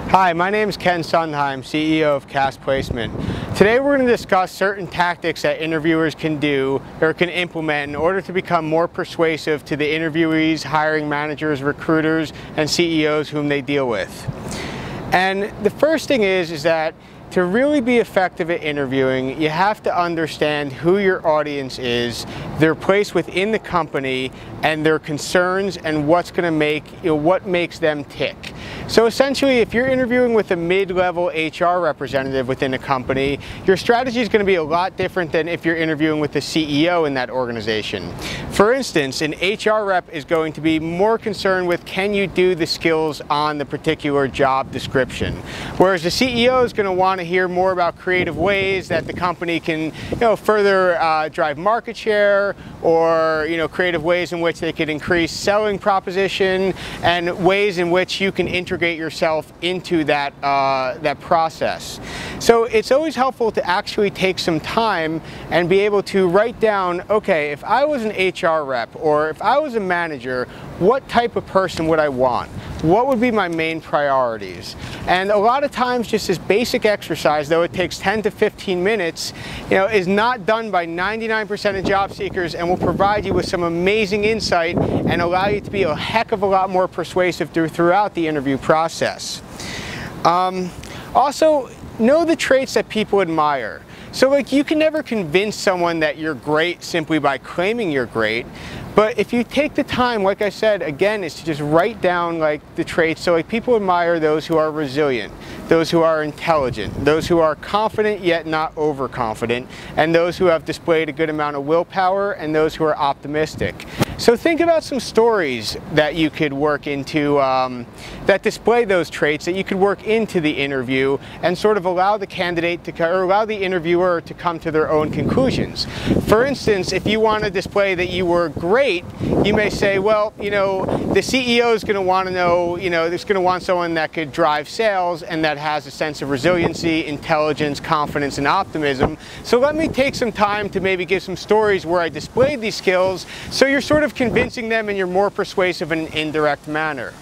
Hi, my name is Ken Sondheim, CEO of Cast Placement. Today we're going to discuss certain tactics that interviewers can do or can implement in order to become more persuasive to the interviewees, hiring managers, recruiters, and CEOs whom they deal with. And the first thing is that to really be effective at interviewing, you have to understand who your audience is, their place within the company, and their concerns, and what's going to make, what makes them tick. So essentially, if you're interviewing with a mid-level HR representative within a company, your strategy is going to be a lot different than if you're interviewing with the CEO in that organization. For instance, an HR rep is going to be more concerned with, can you do the skills on the particular job description? Whereas the CEO is going to want to hear more about creative ways that the company can, further drive market share, or creative ways in which they could increase selling proposition, and ways in which you can integrate yourself into that that process. So it's always helpful to actually take some time and be able to write down, okay, if I was an HR rep or if I was a manager, what type of person would I want? What would be my main priorities? And a lot of times just this basic exercise, though it takes 10 to 15 minutes, is not done by 99% of job seekers, and will provide you with some amazing insight and allow you to be a heck of a lot more persuasive throughout the interview process. Also, know the traits that people admire. So you can never convince someone that you're great simply by claiming you're great. But if you take the time, like I said, again, is to just write down the traits. So people admire those who are resilient, those who are intelligent, those who are confident yet not overconfident, and those who have displayed a good amount of willpower, and those who are optimistic. So think about some stories that you could work into that display those traits, that you could work into the interview and sort of allow the candidate to, or allow the interviewer to come to their own conclusions. For instance, if you want to display that you were great, you may say, well, the CEO is going to want to know, they're going to want someone that could drive sales and that has a sense of resiliency, intelligence, confidence, and optimism. So let me take some time to maybe give some stories where I displayed these skills, so you're sort of convincing them and you're more persuasive in an indirect manner.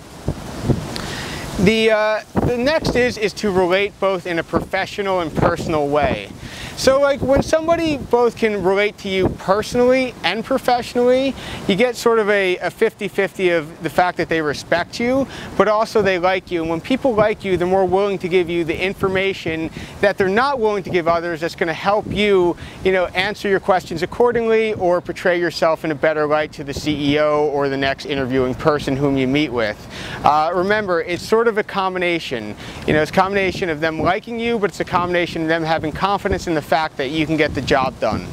The next is to relate both in a professional and personal way. So when somebody both can relate to you personally and professionally, you get sort of a 50-50 of the fact that they respect you, but also they like you. And when people like you, they're more willing to give you the information that they're not willing to give others, that's going to help you, answer your questions accordingly, or portray yourself in a better light to the CEO or the next interviewing person whom you meet with. Remember, it's sort of a combination. It's a combination of them liking you, but it's a combination of them having confidence in the fact that you can get the job done.